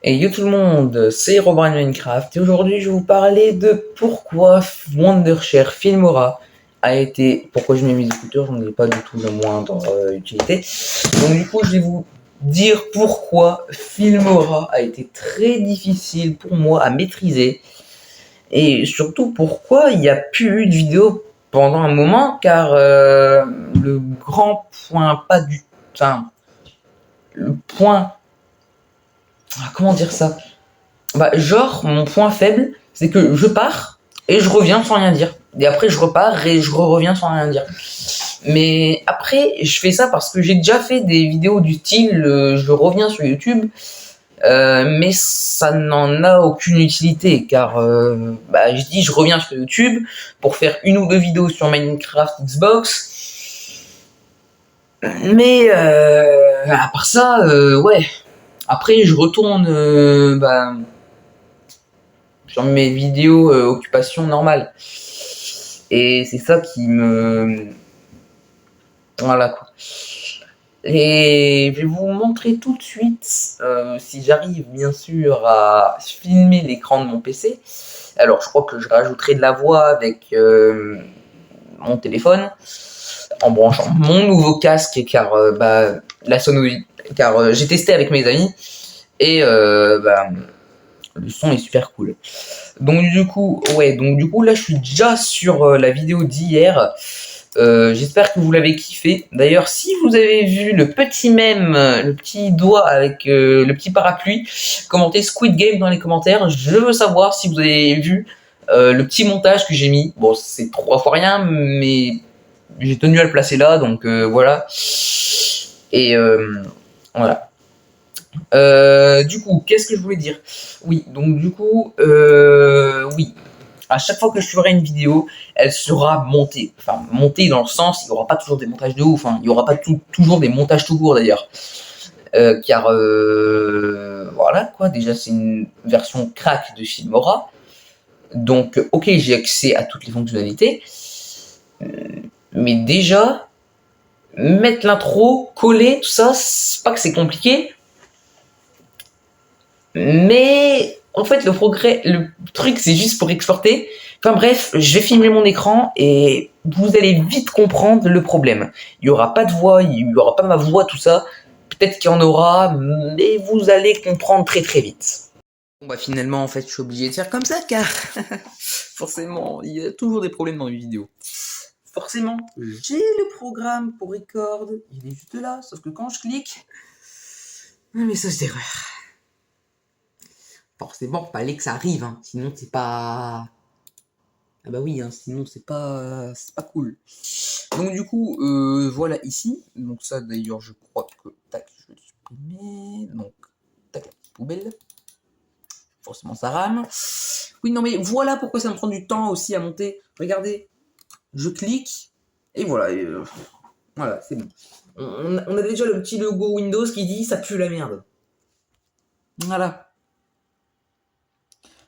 Et yo tout le monde, c'est Robin de Minecraft et aujourd'hui je vais vous parler de pourquoi Wondershare Filmora a été... Pourquoi je mets mes écouteurs, j'en ai pas du tout la moindre utilité. Donc du coup je vais vous dire pourquoi Filmora a été très difficile pour moi à maîtriser et surtout pourquoi il n'y a plus eu de vidéo pendant un moment car le grand point pas du... Enfin, le point... Comment dire ça? Bah, genre, mon point faible, c'est que je pars et je reviens sans rien dire. Et après, je repars et je reviens sans rien dire. Mais après, je fais ça parce que j'ai déjà fait des vidéos du style je reviens sur YouTube, mais ça n'en a aucune utilité car je dis je reviens sur YouTube pour faire une ou deux vidéos sur Minecraft Xbox. Mais à part ça, ouais. Après, je retourne sur mes vidéos occupations normales. Et c'est ça qui me... Voilà quoi. Et je vais vous montrer tout de suite, si j'arrive bien sûr à filmer l'écran de mon PC. Alors je crois que je rajouterai de la voix avec mon téléphone, en branchant mon nouveau casque, car la sonorité, car j'ai testé avec mes amis, et le son est super cool. Donc du coup, là je suis déjà sur la vidéo d'hier. J'espère que vous l'avez kiffé. D'ailleurs, si vous avez vu le petit mème, le petit doigt avec le petit parapluie, commentez Squid Game dans les commentaires. Je veux savoir si vous avez vu le petit montage que j'ai mis. Bon, c'est 3 fois rien, mais j'ai tenu à le placer là, donc voilà. Et voilà. Du coup, qu'est-ce que je voulais dire? Oui, donc du coup, oui. À chaque fois que je ferai une vidéo, elle sera montée. Enfin, montée dans le sens, il n'y aura pas toujours des montages de ouf. Hein. Il n'y aura pas toujours des montages tout court d'ailleurs. Car, voilà quoi, déjà c'est une version crack de Filmora. Donc, ok, j'ai accès à toutes les fonctionnalités. Mais déjà, mettre l'intro, coller, tout ça, c'est pas que c'est compliqué. Mais en fait, le truc, c'est juste pour exporter. Enfin bref, je vais filmer mon écran et vous allez vite comprendre le problème. Il n'y aura pas de voix, il n'y aura pas ma voix, tout ça. Peut-être qu'il y en aura, mais vous allez comprendre très très vite. Bon bah finalement, en fait, je suis obligé de faire comme ça car forcément, il y a toujours des problèmes dans les vidéos. Forcément, j'ai le programme pour record, il est juste là, sauf que quand je clique, un message d'erreur. Forcément, fallait que ça arrive, hein. Sinon c'est pas... Ah bah oui, hein, sinon c'est pas cool. Donc du coup, voilà ici. Donc ça d'ailleurs, je crois que... Tac, je vais le supprimer. Donc, tac, poubelle. Forcément ça rame. Oui, non mais voilà pourquoi ça me prend du temps aussi à monter. Regardez, je clique, et voilà. Voilà, c'est bon. On a déjà le petit logo Windows qui dit ça pue la merde. Voilà.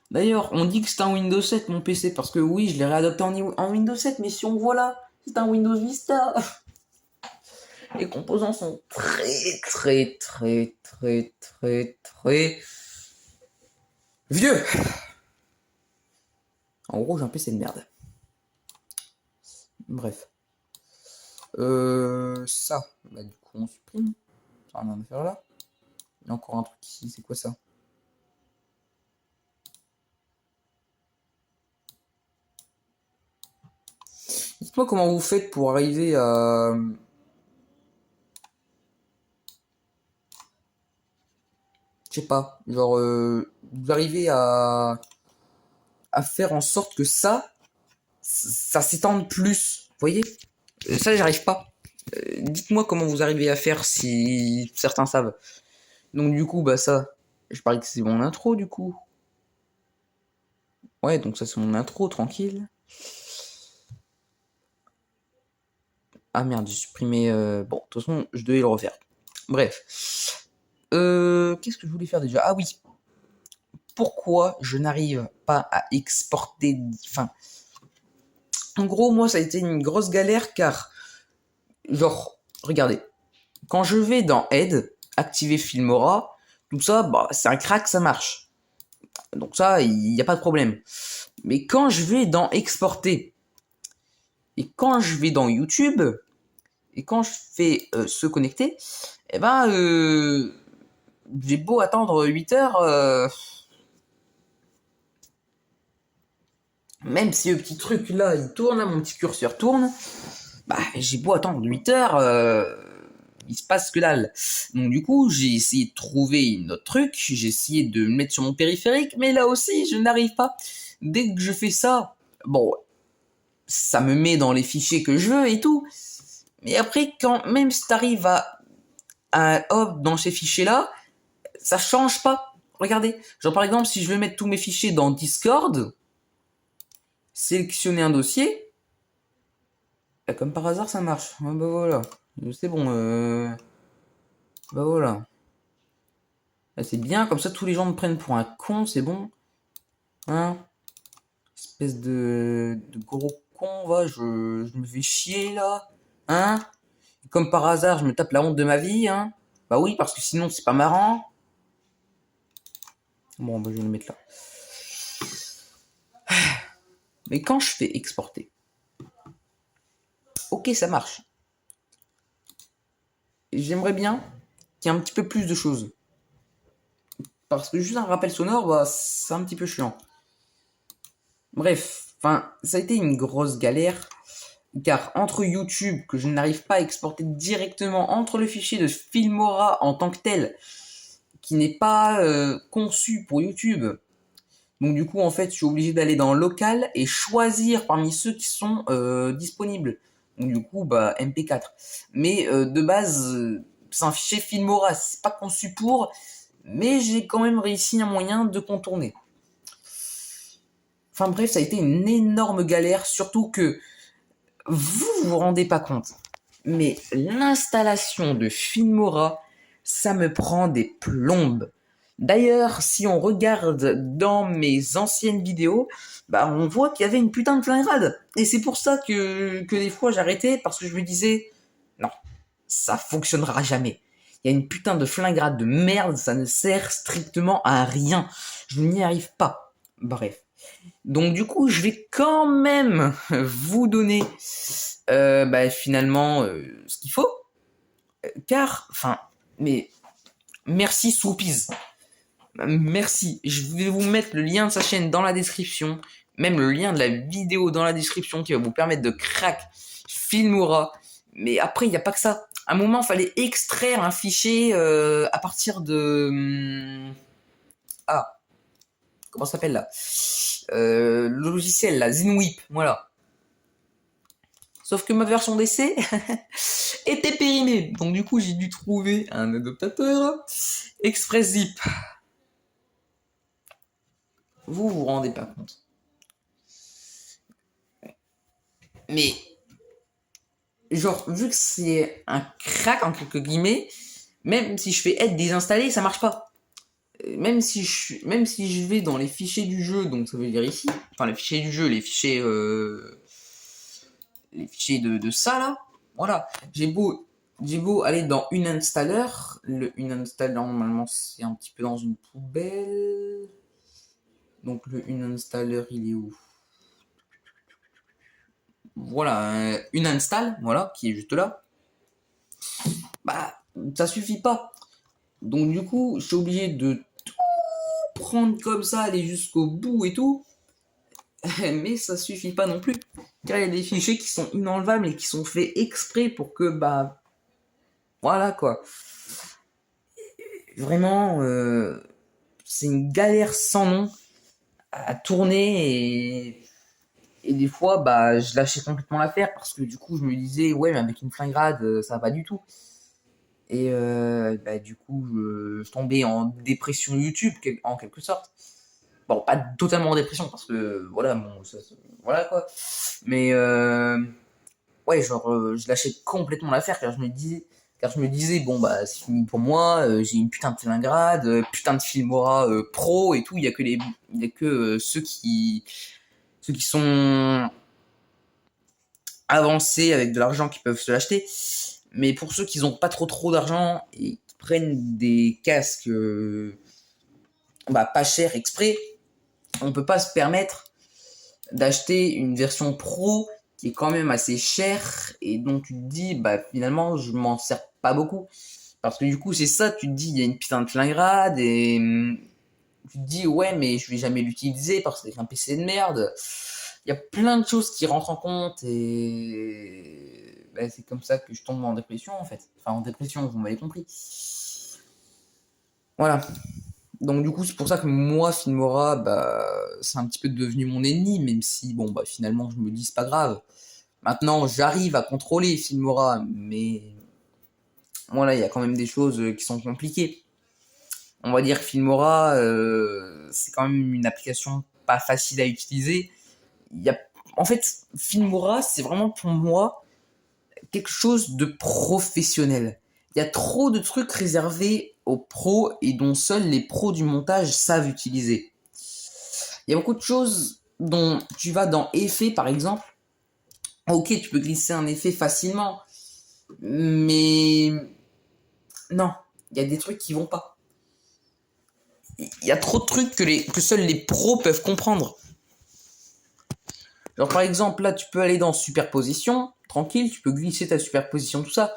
D'ailleurs, on dit que c'est un Windows 7 mon PC, parce que oui, je l'ai réadapté en Windows 7, mais si on voit là, c'est un Windows Vista. Les composants sont très vieux. En gros, j'ai un PC de merde. Bref. Ça, bah du coup on supprime. Ça n'a rien à faire là. Il y a encore un truc ici, c'est quoi ça? Dites-moi comment vous faites pour arriver à... Je sais pas, genre, vous arrivez à faire en sorte que ça s'étende plus. Vous voyez? Ça, j'arrive pas. Dites-moi comment vous arrivez à faire si certains savent. Donc du coup, bah ça, je parie que c'est mon intro du coup. Ouais, donc ça c'est mon intro, tranquille. Ah merde, j'ai supprimé... Bon, de toute façon, je devais le refaire. Bref. Qu'est-ce que je voulais faire déjà? Ah oui. Pourquoi je n'arrive pas à exporter... Enfin... En gros, moi, ça a été une grosse galère car... Genre, regardez. Quand je vais dans Aide, activer Filmora, tout ça, bah, c'est un crack, ça marche. Donc ça, il n'y a pas de problème. Mais quand je vais dans exporter, et quand je vais dans YouTube, et quand je fais se connecter, eh ben, j'ai beau attendre 8 heures, même si le petit truc là, il tourne, mon petit curseur tourne, bah, j'ai beau attendre 8 heures, il se passe que dalle. Donc du coup, j'ai essayé de trouver une autre truc, j'ai essayé de me mettre sur mon périphérique, mais là aussi, je n'arrive pas. Dès que je fais ça, bon, ça me met dans les fichiers que je veux et tout. Mais après, quand même si t'arrives hop, dans ces fichiers-là, ça change pas. Regardez. Genre par exemple, si je veux mettre tous mes fichiers dans Discord, sélectionner un dossier, bah, comme par hasard, ça marche. Ah, bah voilà. C'est bon. Bah voilà. Là, c'est bien, comme ça tous les gens me prennent pour un con, c'est bon. Hein? Espèce de gros con, va, je me fais chier là. Hein? Comme par hasard, je me tape la honte de ma vie, hein? Bah oui, parce que sinon c'est pas marrant. Bon, bah je vais le mettre là. Mais quand je fais exporter, ok, ça marche. J'aimerais bien qu'il y ait un petit peu plus de choses. Parce que juste un rappel sonore, bah, c'est un petit peu chiant. Bref, enfin, ça a été une grosse galère. Car entre YouTube, que je n'arrive pas à exporter directement, entre le fichier de Filmora en tant que tel, qui n'est pas conçu pour YouTube, donc du coup, en fait, je suis obligé d'aller dans local et choisir parmi ceux qui sont disponibles. Donc du coup, bah MP4. Mais de base, c'est un fichier Filmora, c'est pas conçu pour, mais j'ai quand même réussi un moyen de contourner. Enfin bref, ça a été une énorme galère, surtout que vous rendez pas compte. Mais l'installation de Filmora, ça me prend des plombes. D'ailleurs, si on regarde dans mes anciennes vidéos, bah on voit qu'il y avait une putain de flingrade. Et c'est pour ça que des fois j'arrêtais, parce que je me disais, non, ça fonctionnera jamais. Il y a une putain de flingrade de merde, ça ne sert strictement à rien. Je n'y arrive pas. Bref. Donc du coup, je vais quand même vous donner finalement ce qu'il faut. Car, enfin, mais merci Soupiz. Merci. Je vais vous mettre le lien de sa chaîne dans la description. Même le lien de la vidéo dans la description qui va vous permettre de crack Filmora. Mais après, il n'y a pas que ça. À un moment, il fallait extraire un fichier à partir de... Ah, comment ça s'appelle là le logiciel, là, ZenWhip, voilà. Sauf que ma version d'essai était périmée. Donc du coup, j'ai dû trouver un adaptateur ExpressZip. Vous vous rendez pas compte. Mais, genre, vu que c'est un crack, en quelques guillemets, même si je fais aide désinstaller, ça marche pas. Même si je vais dans les fichiers du jeu, donc ça veut dire ici, enfin les fichiers du jeu, les fichiers de ça là, voilà, j'ai beau aller dans Uninstaller, le Uninstaller normalement c'est un petit peu dans une poubelle, donc le Uninstaller il est où? Voilà, Uninstall, voilà, qui est juste là, bah ça suffit pas, donc du coup je suis obligé de tout prendre comme ça, aller jusqu'au bout et tout, mais ça suffit pas non plus, car il y a des fichiers qui sont inenlevables et qui sont faits exprès pour que, bah, voilà quoi. Vraiment, c'est une galère sans nom à tourner et des fois, bah, je lâchais complètement l'affaire parce que du coup, je me disais, ouais, mais avec une flingrade, ça va pas du tout. Et bah, du coup, je tombais en dépression YouTube, en quelque sorte. Bon, pas totalement en dépression parce que, voilà, bon, voilà quoi. Mais ouais, genre, je lâchais complètement l'affaire car je me disais, bon, bah, c'est fini pour moi, j'ai une putain de Stalingrad, putain de Filmora Pro et tout, il y a que ceux qui sont avancés avec de l'argent qui peuvent se l'acheter. Mais pour ceux qui n'ont pas trop d'argent et qui prennent des casques pas chers exprès, on peut pas se permettre d'acheter une version pro qui est quand même assez chère, et donc tu te dis finalement je m'en sers pas beaucoup, parce que du coup c'est ça, tu te dis il y a une putain de flingrade, et tu te dis ouais mais je vais jamais l'utiliser parce que c'est un PC de merde. Il y a plein de choses qui rentrent en compte, et c'est comme ça que je tombe en dépression en fait. Enfin en dépression, vous m'avez compris. Voilà. Donc du coup c'est pour ça que moi Filmora c'est un petit peu devenu mon ennemi, même si finalement je me dis c'est pas grave. Maintenant j'arrive à contrôler Filmora, mais voilà, il y a quand même des choses qui sont compliquées. On va dire que Filmora c'est quand même une application pas facile à utiliser. En fait, Filmora c'est vraiment pour moi quelque chose de professionnel. Il y a trop de trucs réservés aux pros et dont seuls les pros du montage savent utiliser. Il y a beaucoup de choses dont tu vas dans effet par exemple. Ok, tu peux glisser un effet facilement, mais non, il y a des trucs qui vont pas. Il y a trop de trucs que seuls les pros peuvent comprendre. Genre par exemple là tu peux aller dans superposition, tranquille, tu peux glisser ta superposition, tout ça.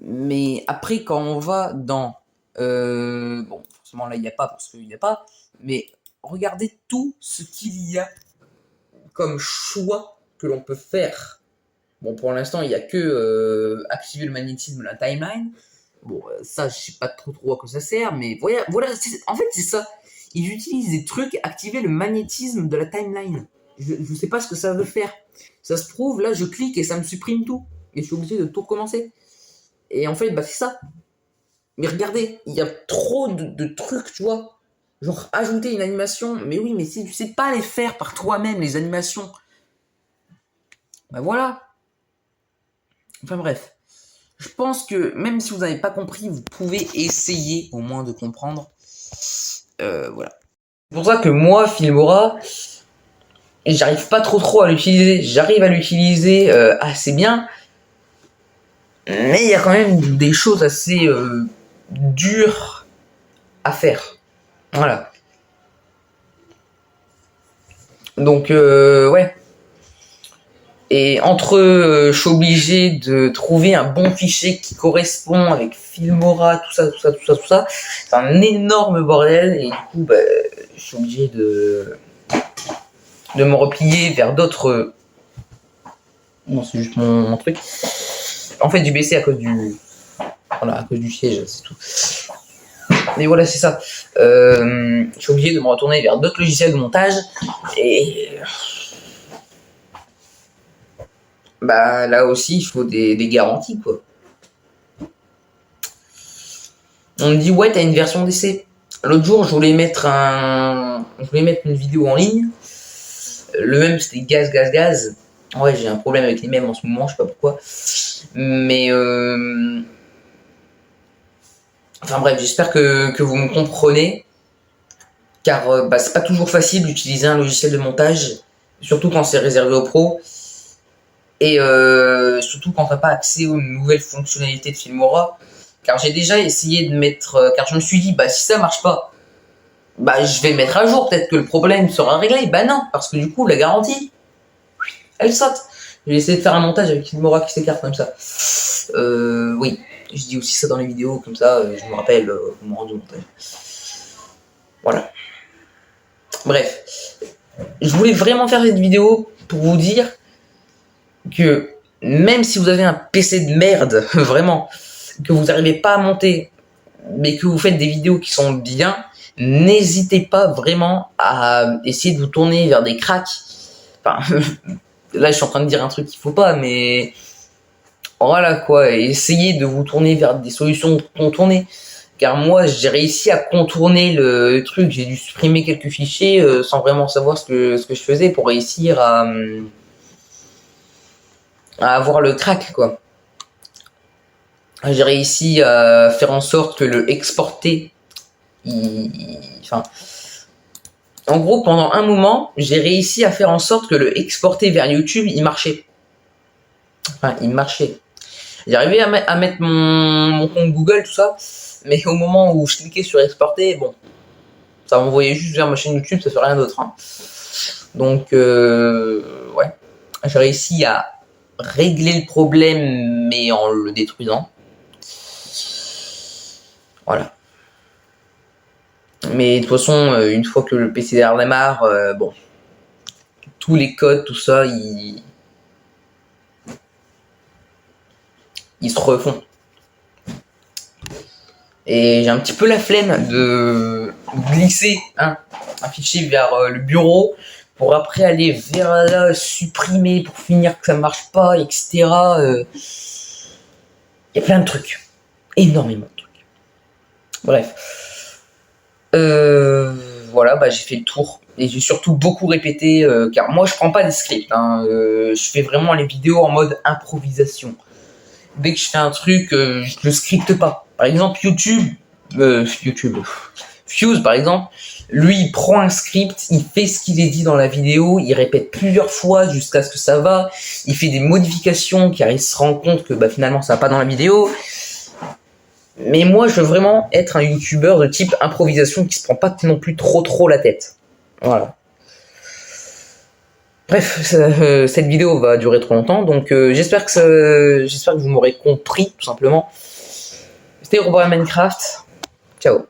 Mais après quand on va dans... forcément là il n'y a pas parce qu'il n'y a pas, mais regardez tout ce qu'il y a comme choix que l'on peut faire. Bon, pour l'instant il n'y a que activer le magnétisme de la timeline. Bon, ça je sais pas trop à quoi ça sert, mais voilà en fait c'est ça. Ils utilisent des trucs, activer le magnétisme de la timeline. Je sais pas ce que ça veut faire. Ça se prouve, là je clique et ça me supprime tout. Et je suis obligé de tout recommencer. Et en fait, c'est ça. Mais regardez, il y a trop de trucs, tu vois. Genre, ajouter une animation. Mais oui, mais si tu sais pas les faire par toi-même, les animations. Voilà. Enfin bref. Je pense que même si vous n'avez pas compris, vous pouvez essayer au moins de comprendre. Voilà. C'est pour ça que moi, Filmora, j'arrive pas trop à l'utiliser. J'arrive à l'utiliser assez bien. Mais il y a quand même des choses assez dures à faire. Voilà. Donc, ouais. Et entre je suis obligé de trouver un bon fichier qui correspond avec Filmora, tout ça. C'est un énorme bordel, et du coup, je suis obligé de me replier vers d'autres... Non, c'est juste mon truc. En fait, j'ai baissé à cause du... Voilà, à cause du siège, c'est tout. Mais voilà, c'est ça. Je suis obligé de me retourner vers d'autres logiciels de montage, et... là aussi, il faut des garanties, quoi. On me dit, ouais, t'as une version d'essai. L'autre jour, je voulais mettre une vidéo en ligne. Le même, c'était gaz. Ouais, j'ai un problème avec les mèmes en ce moment, je sais pas pourquoi. Mais enfin bref, j'espère que vous me comprenez. Car c'est pas toujours facile d'utiliser un logiciel de montage, surtout quand c'est réservé aux pros. Et surtout quand t'as pas accès aux nouvelles fonctionnalités de Filmora. Car j'ai déjà essayé de mettre... car je me suis dit, si ça marche pas, je vais mettre à jour, peut-être que le problème sera réglé. Non, parce que du coup, la garantie, elle saute. J'ai essayé de faire un montage avec Filmora qui s'écarte comme ça. Oui, je dis aussi ça dans les vidéos, comme ça, je me rappelle au moment du montage. Voilà. Bref. Je voulais vraiment faire cette vidéo pour vous dire que même si vous avez un PC de merde, vraiment, que vous n'arrivez pas à monter, mais que vous faites des vidéos qui sont bien, n'hésitez pas vraiment à essayer de vous tourner vers des cracks. Enfin, là je suis en train de dire un truc qu'il faut pas, mais voilà quoi, essayez de vous tourner vers des solutions contournées. Car moi j'ai réussi à contourner le truc, j'ai dû supprimer quelques fichiers sans vraiment savoir ce que je faisais pour réussir à avoir le crack, quoi. J'ai réussi à faire en sorte que le exporter, enfin, en gros, pendant un moment, j'ai réussi à faire en sorte que le exporter vers YouTube, il marchait. Enfin, il marchait. J'arrivais à mettre mon compte Google, tout ça, mais au moment où je cliquais sur exporter, bon, ça m'envoyait juste vers ma chaîne YouTube, ça fait rien d'autre. Hein. Donc, ouais, j'ai réussi à régler le problème, mais en le détruisant. Voilà. Mais de toute façon, une fois que le PC démarre, bon, tous les codes, tout ça, ils se refont. Et j'ai un petit peu la flemme de glisser un fichier vers le bureau pour après aller vers là, supprimer pour finir que ça marche pas, etc. Il y a plein de trucs. Énormément de trucs. Bref. Voilà, bah, j'ai fait le tour. Et j'ai surtout beaucoup répété, car moi je prends pas des scripts. Hein, je fais vraiment les vidéos en mode improvisation. Dès que je fais un truc, je le scripte pas. Par exemple, Fuse par exemple, lui il prend un script, il fait ce qu'il est dit dans la vidéo, il répète plusieurs fois jusqu'à ce que ça va, il fait des modifications car il se rend compte que bah, finalement ça va pas dans la vidéo. Mais moi je veux vraiment être un youtubeur de type improvisation qui se prend pas non plus trop la tête. Voilà. Bref, cette vidéo va durer trop longtemps, donc j'espère que vous m'aurez compris, tout simplement. C'était Robot Minecraft. Ciao.